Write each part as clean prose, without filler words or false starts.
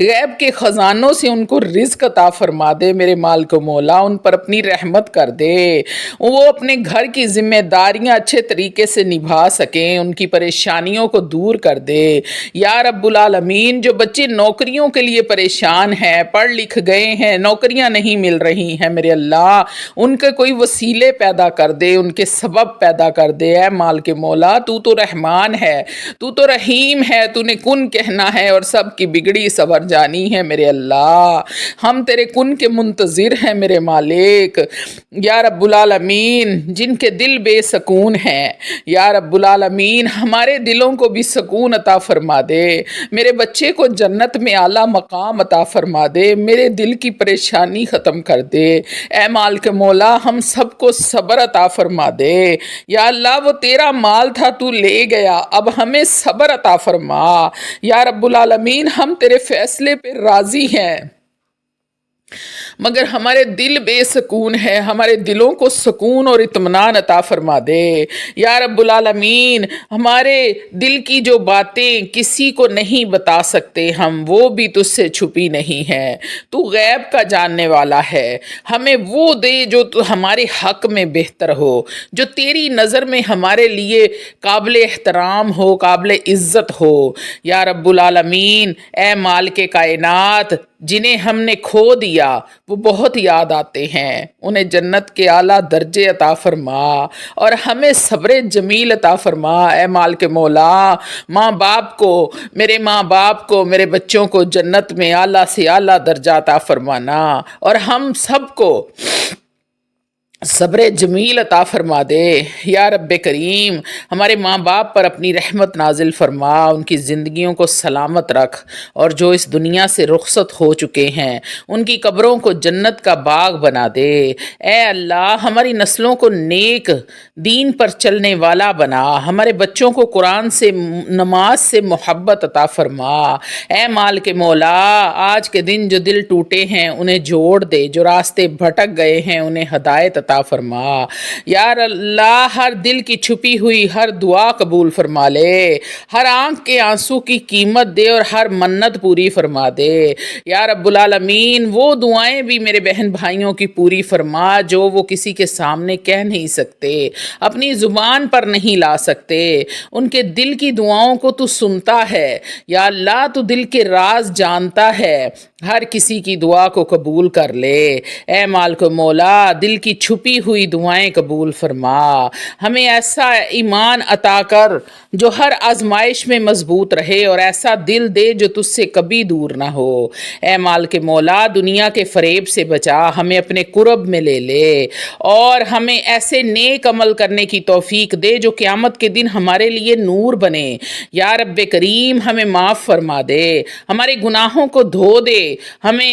غیب کے خزانوں سے ان کو رزق عطا فرما دے میرے مالک و مولا، ان پر اپنی رحمت کر دے، وہ اپنے گھر کی ذمہ داریاں اچھے طریقے سے نبھا سکیں، ان کی پریشانیوں کو دور کر دے یا رب العالمین۔ جو بچے نوکریوں کے لیے پریشان ہیں، پڑھ لکھ گئے ہیں، نوکریاں نہیں مل رہی ہیں میرے اللہ، ان کے کوئی وسیلے پیدا کر دے، ان کے سبب پیدا کر دے اے مالک مولا۔ تو تو رحمان ہے، تو تو رحیم ہے، تو نے کن کہنا ہے اور سب کی بگڑی صبر جانی ہے میرے اللہ، ہم تیرے کن کے منتظر ہیں میرے مالک یا رب العالمین۔ جن کے دل بے سکون ہیں یا رب العالمین ہمارے دلوں کو بھی سکون عطا فرما دے، میرے بچے کو جنت میں اعلیٰ مقام عطا فرما دے، میرے دل کی پریشانی ختم کر دے اے مالک مولا، ہم سب کو صبر عطا فرما دے یا اللہ۔ وہ تیرا مال تھا تو لے گیا، اب ہمیں صبر عطا فرما یا رب العالمین، ہم تیرے فیصلے پہ راضی ہیں مگر ہمارے دل بے سکون ہے، ہمارے دلوں کو سکون اور اطمینان عطا فرما دے یا رب العالمین۔ ہمارے دل کی جو باتیں کسی کو نہیں بتا سکتے ہم، وہ بھی تجھ سے چھپی نہیں ہے، تو غیب کا جاننے والا ہے، ہمیں وہ دے جو تو ہمارے حق میں بہتر ہو، جو تیری نظر میں ہمارے لیے قابل احترام ہو، قابل عزت ہو یا رب العالمین۔ اے مالک کائنات، جنہیں ہم نے کھو دیا وہ بہت یاد آتے ہیں، انہیں جنت کے اعلیٰ درجے عطا فرما اور ہمیں صبر جمیل عطا فرما اے مالک مولا۔ ماں باپ کو، میرے ماں باپ کو، میرے بچوں کو جنت میں اعلیٰ سے اعلیٰ درجہ عطا فرمانا اور ہم سب کو صبر جمیل عطا فرما دے یا رب کریم۔ ہمارے ماں باپ پر اپنی رحمت نازل فرما، ان کی زندگیوں کو سلامت رکھ، اور جو اس دنیا سے رخصت ہو چکے ہیں ان کی قبروں کو جنت کا باغ بنا دے اے اللہ۔ ہماری نسلوں کو نیک دین پر چلنے والا بنا، ہمارے بچوں کو قرآن سے، نماز سے محبت عطا فرما اے مالک مولا۔ آج کے دن جو دل ٹوٹے ہیں انہیں جوڑ دے، جو راستے بھٹک گئے ہیں انہیں ہدایت عطا فرما یا اللہ۔ ہر دل کی چھپی ہوئی ہر دعا قبول فرما لے، ہر آنکھ کے آنسو کی قیمت دے اور ہر منت پوری فرما دے یا رب العالمین۔ وہ دعائیں بھی میرے بہن بھائیوں کی پوری فرما جو وہ کسی کے سامنے کہہ نہیں سکتے، اپنی زبان پر نہیں لا سکتے، ان کے دل کی دعاؤں کو تو سنتا ہے یا اللہ، تو دل کے راز جانتا ہے، ہر کسی کی دعا کو قبول کر لے اے مالک مولا۔ دل کی چھپی ہوئی دعائیں قبول فرما، ہمیں ایسا ایمان عطا کر جو ہر آزمائش میں مضبوط رہے، اور ایسا دل دے جو تجھ سے کبھی دور نہ ہو اے مالک مولا۔ دنیا کے فریب سے بچا، ہمیں اپنے قرب میں لے لے، اور ہمیں ایسے نیک عمل کرنے کی توفیق دے جو قیامت کے دن ہمارے لیے نور بنے یا رب کریم۔ ہمیں معاف فرما دے، ہمارے گناہوں کو دھو دے، ہمیں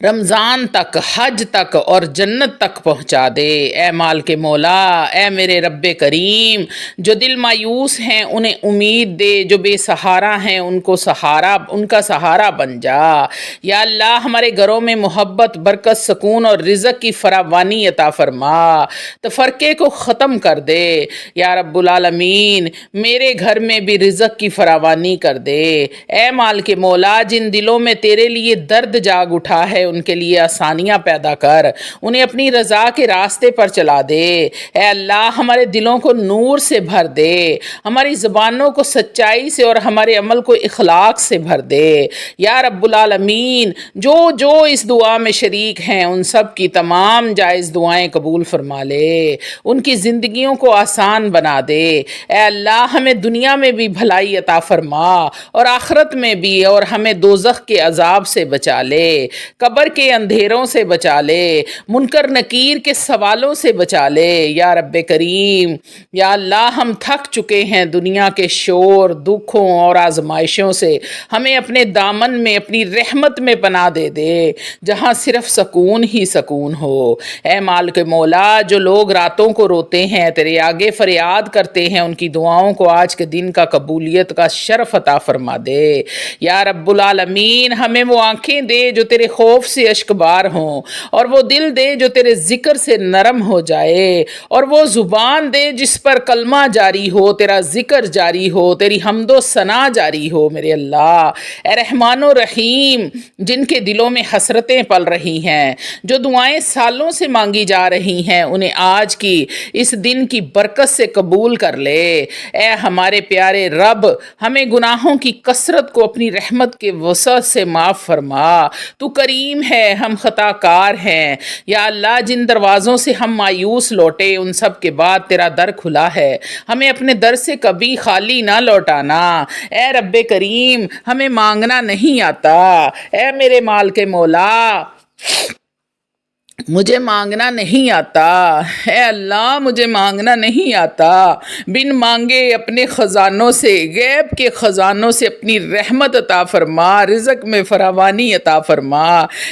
رمضان تک، حج تک اور جنت تک پہنچا دے اے مالک مولا۔ اے میرے رب کریم، جو دل مایوس ہیں انہیں امید دے، جو بے سہارا ہیں ان کو سہارا، ان کا سہارا بن جا یا اللہ۔ ہمارے گھروں میں محبت، برکت، سکون اور رزق کی فراوانی عطا فرما، تفرقے کو ختم کر دے یا رب العالمین۔ میرے گھر میں بھی رزق کی فراوانی کر دے اے مالک مولا۔ جن دلوں میں تیرے لیے درد جاگ اٹھا ہے ان کے لیے آسانیاں پیدا کر، انہیں اپنی رضا کے راستے پر چلا دے اے اللہ۔ ہمارے دلوں کو نور سے بھر دے، ہماری زبانوں کو سچائی سے اور ہمارے عمل کو اخلاق سے بھر دے یا رب العالمین۔ جو جو اس دعا میں شریک ہیں ان سب کی تمام جائز دعائیں قبول فرما لے، ان کی زندگیوں کو آسان بنا دے اے اللہ۔ ہمیں دنیا میں بھی بھلائی عطا فرما اور آخرت میں بھی، اور ہمیں دوزخ کے عذاب سے بچا لے، قبر کے اندھیروں سے بچا لے، منکر نکیر کے سوالوں سے بچا لے یا رب کریم یا اللہ۔ ہم تھک چکے ہیں دنیا کے شور، دکھوں اور آزمائشوں سے، ہمیں اپنے دامن میں، اپنی رحمت میں پناہ دے دے جہاں صرف سکون ہی سکون ہو اے مالک مولا۔ جو لوگ راتوں کو روتے ہیں، تیرے آگے فریاد کرتے ہیں، ان کی دعاؤں کو آج کے دن کا قبولیت کا شرف عطا فرما دے یا رب العالمین۔ ہمیں وہ آنکھیں دے جو تیرے خوف سے اشکبار ہوں، اور وہ دل دے جو تیرے ذکر سے نرم ہو جائے، اور وہ زبان دے جس پر کلمہ جاری ہو، تیرا ذکر جاری ہو، تیری حمد و ثنا جاری ہو میرے اللہ۔ اے رحمان و رحیم، جن کے دلوں میں حسرتیں پل رہی ہیں، جو دعائیں سالوں سے مانگی جا رہی ہیں، انہیں آج کی اس دن کی برکت سے قبول کر لے۔ اے ہمارے پیارے رب، ہمیں گناہوں کی کثرت کو اپنی رحمت کے وسعت سے معاف فرما۔ تو کریم ہے، ہم خطا کار ہیں۔ یا اللہ، جن دروازوں سے ہم مایوس لوٹے ان سب کے بعد تیرا در کھلا ہے، ہمیں اپنے در سے کبھی خالی نہ لوٹانا۔ اے رب کریم، ہمیں مانگنا نہیں آتا۔ اے میرے مال کے مولا، مجھے مانگنا نہیں آتا۔ اے اللہ، مجھے مانگنا نہیں آتا۔ بن مانگے اپنے خزانوں سے، غیب کے خزانوں سے اپنی رحمت عطا فرما، رزق میں فراوانی عطا فرما۔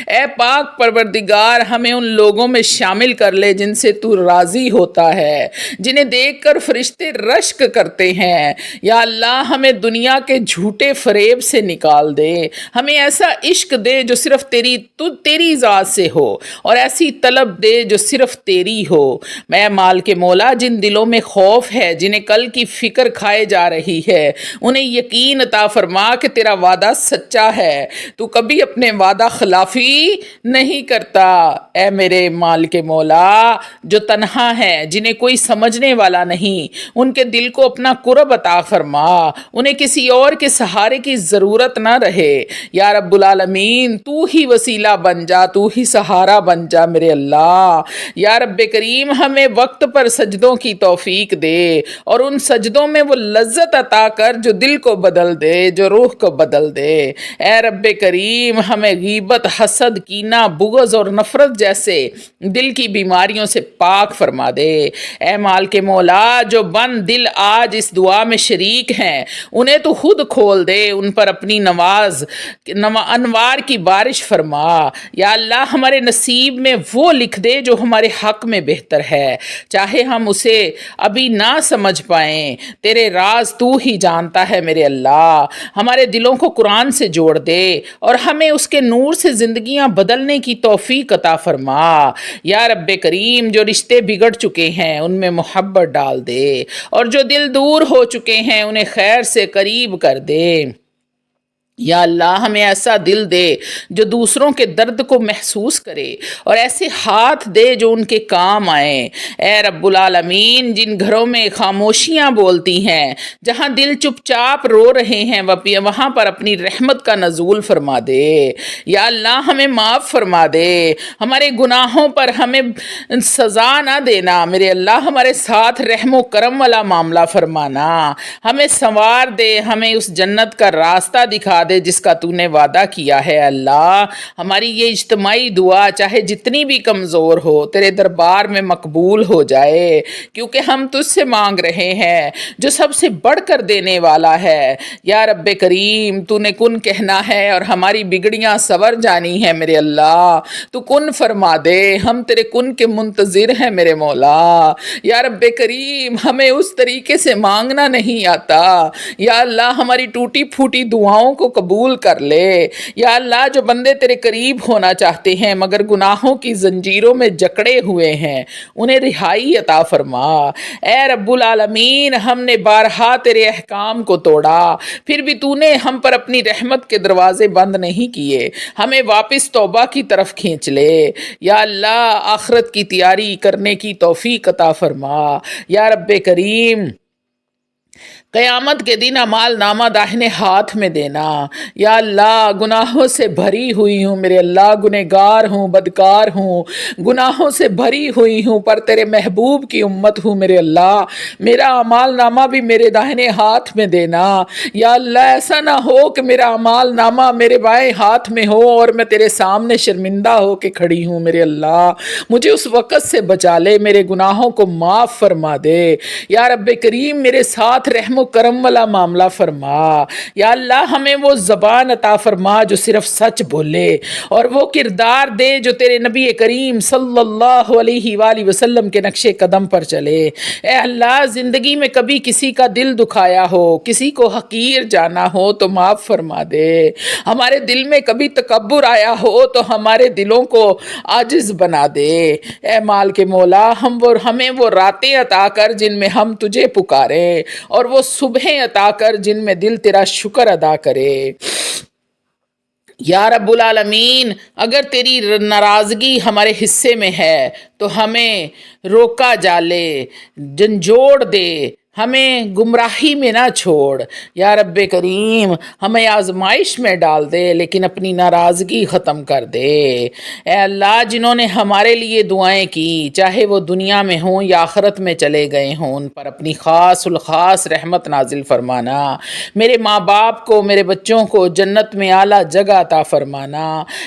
اے پاک پروردگار، ہمیں ان لوگوں میں شامل کر لے جن سے تو راضی ہوتا ہے، جنہیں دیکھ کر فرشتے رشک کرتے ہیں۔ یا اللہ، ہمیں دنیا کے جھوٹے فریب سے نکال دے، ہمیں ایسا عشق دے جو صرف تیری ذات سے ہو، اور ایسی طلب دے جو صرف تیری ہو۔ میں مال کے مولا، جن دلوں میں خوف ہے، جنہیں کل کی فکر کھائے جا رہی ہے، انہیں یقین عطا فرما کہ تیرا وعدہ سچا ہے، تو کبھی اپنے وعدہ خلافی نہیں کرتا۔ اے میرے مال کے مولا، جو تنہا ہے، جنہیں کوئی سمجھنے والا نہیں، ان کے دل کو اپنا قرب عطا فرما، انہیں کسی اور کے سہارے کی ضرورت نہ رہے۔ یا رب العالمین، تو ہی وسیلہ بن جا، تو ہی سہارا بن جا میرے اللہ۔ یا رب کریم، ہمیں وقت پر سجدوں کی توفیق دے، اور ان سجدوں میں وہ لذت عطا کر جو دل کو بدل دے، جو روح کو بدل دے۔ اے رب کریم، ہمیں غیبت، حسد، کینہ، بغض اور نفرت جیسے دل کی بیماریوں سے پاک فرما دے۔ اے مال کے مولا، جو بند دل آج اس دعا میں شریک ہیں، انہیں تو خود کھول دے، ان پر اپنی انوار کی بارش فرما۔ یا اللہ، ہمارے نصیب میں وہ لکھ دے جو ہمارے حق میں بہتر ہے، چاہے ہم اسے ابھی نہ سمجھ پائیں۔ تیرے راز تو ہی جانتا ہے میرے اللہ۔ ہمارے دلوں کو قرآن سے جوڑ دے، اور ہمیں اس کے نور سے زندگیاں بدلنے کی توفیق عطا فرما۔ یا رب کریم، جو رشتے بگڑ چکے ہیں ان میں محبت ڈال دے، اور جو دل دور ہو چکے ہیں انہیں خیر سے قریب کر دے۔ یا اللہ، ہمیں ایسا دل دے جو دوسروں کے درد کو محسوس کرے، اور ایسے ہاتھ دے جو ان کے کام آئیں۔ اے رب العالمین، جن گھروں میں خاموشیاں بولتی ہیں، جہاں دل چپ چاپ رو رہے ہیں، وہاں پر اپنی رحمت کا نزول فرما دے۔ یا اللہ، ہمیں معاف فرما دے، ہمارے گناہوں پر ہمیں سزا نہ دینا میرے اللہ، ہمارے ساتھ رحم و کرم والا معاملہ فرمانا، ہمیں سنوار دے، ہمیں اس جنت کا راستہ دکھا دے جس کا تو نے وعدہ کیا ہے۔ اللہ، ہماری یہ اجتماعی دعا چاہے جتنی بھی کمزور ہو، تیرے دربار میں مقبول ہو جائے، کیونکہ ہم تجھ سے مانگ رہے ہیں جو سب سے بڑھ کر دینے والا ہے۔ یا رب کریم، تو نے کن کہنا ہے اور ہماری بگڑیاں سور جانی ہے میرے اللہ، تو کن فرما دے، ہم تیرے کن کے منتظر ہیں میرے مولا۔ یا رب کریم، ہمیں اس طریقے سے مانگنا نہیں آتا۔ یا اللہ، ہماری ٹوٹی پھوٹی دعاؤں کو قبول کر لے۔ یا اللہ، جو بندے تیرے قریب ہونا چاہتے ہیں مگر گناہوں کی زنجیروں میں جکڑے ہوئے ہیں، انہیں رہائی عطا فرما۔ اے رب العالمین، ہم نے بارہا تیرے احکام کو توڑا، پھر بھی تو نے ہم پر اپنی رحمت کے دروازے بند نہیں کیے، ہمیں واپس توبہ کی طرف کھینچ لے۔ یا اللہ، آخرت کی تیاری کرنے کی توفیق عطا فرما۔ یا رب کریم، قیامت کے دن اعمال نامہ داہنے ہاتھ میں دینا۔ یا اللہ، گناہوں سے بھری ہوئی ہوں میرے اللہ، گنہگار ہوں، بدکار ہوں، گناہوں سے بھری ہوئی ہوں، پر تیرے محبوب کی امت ہوں میرے اللہ، میرا اعمال نامہ بھی میرے داہنے ہاتھ میں دینا۔ یا اللہ، ایسا نہ ہو کہ میرا اعمال نامہ میرے بائیں ہاتھ میں ہو اور میں تیرے سامنے شرمندہ ہو کے کھڑی ہوں میرے اللہ، مجھے اس وقت سے بچا لے، میرے گناہوں کو معاف فرما دے۔ یا رب کریم، میرے ساتھ رحم و و کرم والا معاملہ فرما۔ یا اللہ ہمیں وہ زبان عطا فرما جو صرف سچ بولے، اور وہ کردار دے جو تیرے نبی کریم صلی اللہ علیہ وآلہ وسلم کے نقش قدم پر چلے۔ اے اللہ زندگی میں کبھی کسی کا دل دکھایا ہو، کسی کو حقیر جانا ہو تو معاف فرما دے۔ ہمارے دل میں کبھی تکبر آیا ہو تو ہمارے دلوں کو عاجز بنا دے۔ اے مال کے مولا ہمیں وہ راتیں عطا کر جن میں ہم تجھے پکاریں، اور وہ صبحیں عطا کر جن میں دل تیرا شکر ادا کرے۔ یا رب العالمین اگر تیری ناراضگی ہمارے حصے میں ہے تو ہمیں روکا جالے، جھنجھوڑ دے، ہمیں گمراہی میں نہ چھوڑ۔ یا رب کریم ہمیں آزمائش میں ڈال دے لیکن اپنی ناراضگی ختم کر دے۔ اے اللہ جنہوں نے ہمارے لیے دعائیں کی، چاہے وہ دنیا میں ہوں یا آخرت میں چلے گئے ہوں، ان پر اپنی خاص الخاص رحمت نازل فرمانا۔ میرے ماں باپ کو، میرے بچوں کو جنت میں اعلیٰ جگہ عطا فرمانا۔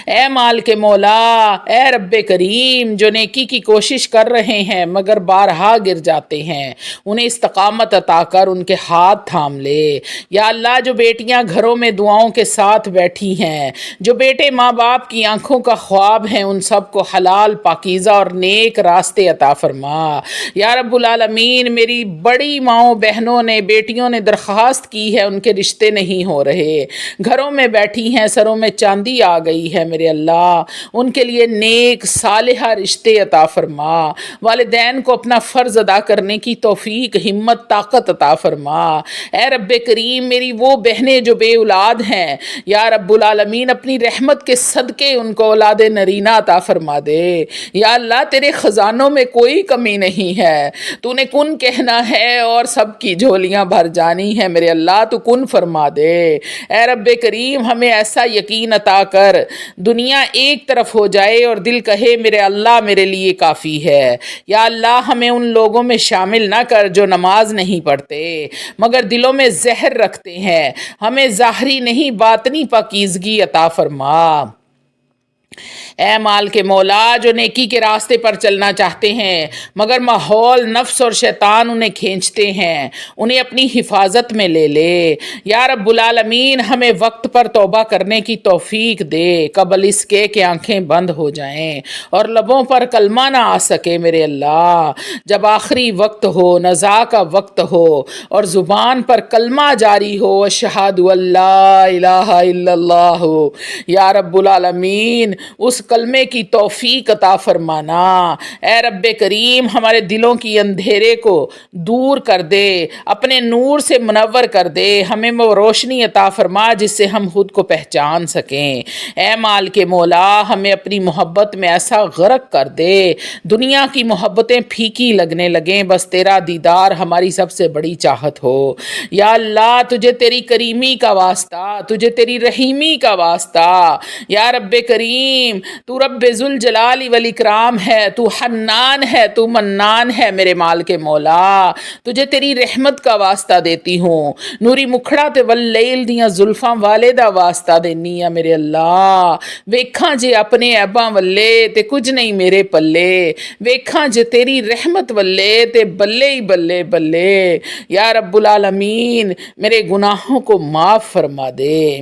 اے مال کے مولا، اے رب کریم جو نیکی کی کوشش کر رہے ہیں مگر بارہا گر جاتے ہیں، انہیں استقامت عطا کر ان کے ہاتھ تھام لے۔ یا اللہ جو بیٹیاں گھروں میں دعاؤں کے ساتھ بیٹھی ہیں، جو بیٹے ماں باپ کی آنکھوں کا خواب ہیں، ان سب کو حلال پاکیزہ اور نیک راستے عطا فرما۔ یا رب العالمین میری بڑی ماؤں بہنوں نے، بیٹیوں نے درخواست کی ہے، ان کے رشتے نہیں ہو رہے، گھروں میں بیٹھی ہیں، سروں میں چاندی آ گئی ہے، میرے اللہ ان کے لیے نیک صالحہ رشتے عطا فرما۔ والدین کو اپنا فرض ادا کرنے کی توفیق، ہمت، طاقت عطا فرما۔ اے رب کریم میری وہ بہنیں جو بے اولاد ہیں، یا رب العالمین اپنی رحمت کے صدقے ان کو اولاد نرینہ عطا فرما دے۔ یا اللہ تیرے خزانوں میں کوئی کمی نہیں ہے، تو نے کن کہنا ہے اور سب کی جھولیاں بھر جانی ہے، میرے اللہ تو کن فرما دے۔ اے رب کریم ہمیں ایسا یقین عطا کر دنیا ایک طرف ہو جائے اور دل کہے میرے اللہ میرے لیے کافی ہے۔ یا اللہ ہمیں ان لوگوں میں شامل نہ کر جو نماز نہیں پڑھتے مگر دلوں میں زہر رکھتے ہیں، ہمیں ظاہری نہیں باطنی پاکیزگی عطا فرما۔ اے مال کے مولا جو نیکی کے راستے پر چلنا چاہتے ہیں مگر ماحول، نفس اور شیطان انہیں کھینچتے ہیں، انہیں اپنی حفاظت میں لے لے۔ یا رب العالمین ہمیں وقت پر توبہ کرنے کی توفیق دے قبل اس کے کہ آنکھیں بند ہو جائیں اور لبوں پر کلمہ نہ آ سکے، میرے اللہ جب آخری وقت ہو، نزاع کا وقت ہو اور زبان پر کلمہ جاری ہو، اشہد ان لا الہ الا اللہ ہو، یا رب العالمین اس کلمے کی توفیق عطا فرمانا۔ اے رب کریم ہمارے دلوں کی اندھیرے کو دور کر دے، اپنے نور سے منور کر دے، ہمیں وہ روشنی عطا فرما جس سے ہم خود کو پہچان سکیں۔ اے مال کے مولا ہمیں اپنی محبت میں ایسا غرق کر دے دنیا کی محبتیں پھیکی لگنے لگیں، بس تیرا دیدار ہماری سب سے بڑی چاہت ہو۔ یا اللہ تجھے تیری کریمی کا واسطہ، تجھے تیری رحیمی کا واسطہ، یا رب کریم تو رب ذوالجلال والاکرام ہے، تو حنان ہے، تو منان ہے، میرے مال کے مولا تجھے تیری رحمت کا واسطہ دیتی ہوں، نوری مکھڑا تے واللیل دیاں زلفاں والے دا واسطہ دینی ہے، میرے اللہ ویکھاں جے اپنے عیباں والے تے کچھ نہیں میرے پلے، ویکھاں جے تیری رحمت والے تے بلے ہی بلے بلے۔ یا رب العالمین میرے گناہوں کو معاف فرما دے۔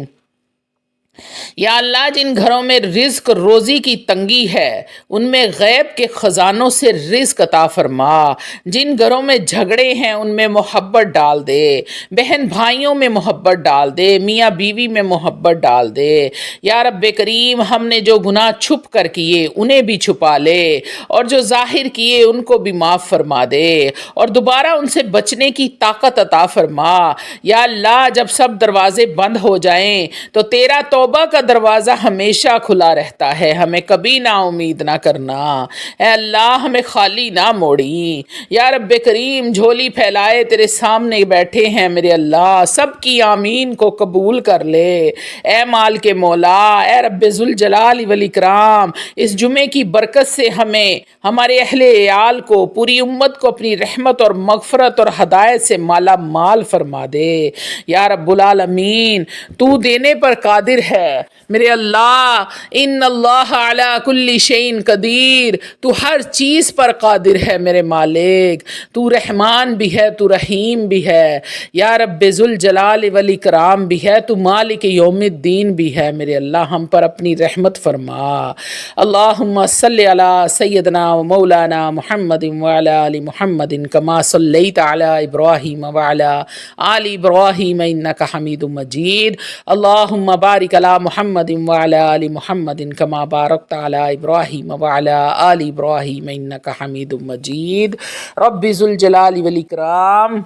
یا اللہ جن گھروں میں رزق روزی کی تنگی ہے ان میں غیب کے خزانوں سے رزق عطا فرما، جن گھروں میں جھگڑے ہیں ان میں محبت ڈال دے، بہن بھائیوں میں محبت ڈال دے، میاں بیوی میں محبت ڈال دے۔ یا رب کریم ہم نے جو گناہ چھپ کر کیے انہیں بھی چھپا لے اور جو ظاہر کیے ان کو بھی معاف فرما دے اور دوبارہ ان سے بچنے کی طاقت عطا فرما۔ یا اللہ جب سب دروازے بند ہو جائیں تو تیرا توبہ کا دروازہ ہمیشہ کھلا رہتا ہے، ہمیں کبھی نا امید نہ کرنا۔ اے اللہ ہمیں خالی نہ موڑی۔ یا رب کریم جھولی پھیلائے تیرے سامنے بیٹھے ہیں، میرے اللہ سب کی آمین کو قبول کر لے۔ اے مال کے مولا، اے رب ذوالجلال والاکرام اس جمعے کی برکت سے ہمیں، ہمارے اہل عیال کو، پوری امت کو اپنی رحمت اور مغفرت اور ہدایت سے مالا مال فرما دے۔ یا رب العالمین تو دینے پر قادر ہے، ہے میرے اللہ، ان اللہ علی کل شیء قدیر، تو ہر چیز پر قادر ہے میرے مالک، تو رحمان بھی ہے، تو رحیم بھی ہے، یا رب ذوالجلال والاکرام بھی ہے، تو مالک یوم الدین بھی ہے میرے اللہ، ہم پر اپنی رحمت فرما۔ اللہم صلی علی سیدنا و مولانا محمد وعلی آل محمد کما صلیت علی ابراہیم وعلی آل ابراہیم انک حمید مجید۔ اللہم بارک علی محمد وعلی آل محمد کما بارکت علی ابراہیم وعلی آل ابراہیم انک حمید مجید۔ رب ذوالجلال والاکرام